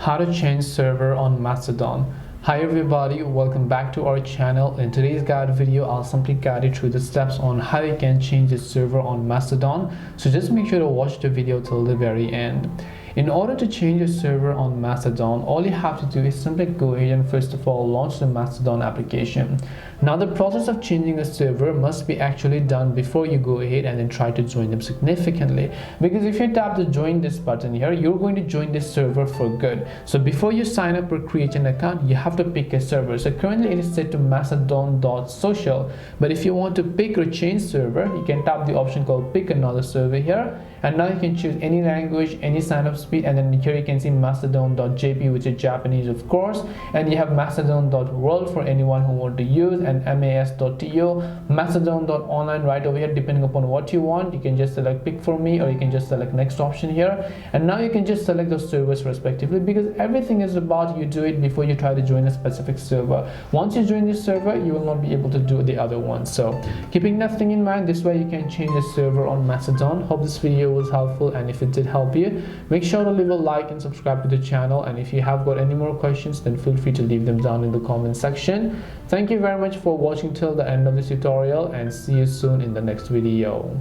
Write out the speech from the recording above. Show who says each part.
Speaker 1: how to change server on Mastodon. Hi everybody, welcome back to our channel. In today's guide video, I'll simply guide you through the steps on how you can change the server on Mastodon. So just make sure to watch the video till the very end. In order to change your server on Mastodon, all you have to do is simply go ahead and first of all launch the Mastodon application. Now the process of changing a server must be actually done before you go ahead and then try to join them significantly, because if you tap the join this button here, you're going to join this server for good. So before you sign up or create an account, you have to pick a server. So currently it is set to mastodon.social, but if you want to pick or change server, you can tap the option called pick another server here, and now you can choose any language, any sign up speed, and then here you can see mastodon.jp, which is Japanese of course, and you have mastodon.world for anyone who want to use, and mas.to, mastodon.online right over here. Depending upon what you want, you can just select pick for me, or you can just select next option here, and now you can just select those servers respectively, because everything is about you do it before you try to join a specific server. Once you join this server, you will not be able to do the other one. So keeping that thing in mind, this way you can change the server on Mastodon. Hope this video was helpful, and if it did help you, make sure to leave a like and subscribe to the channel, and if you have got any more questions, then feel free to leave them down in the comment section. Thank you very much for watching till the end of this tutorial, and see you soon in the next video.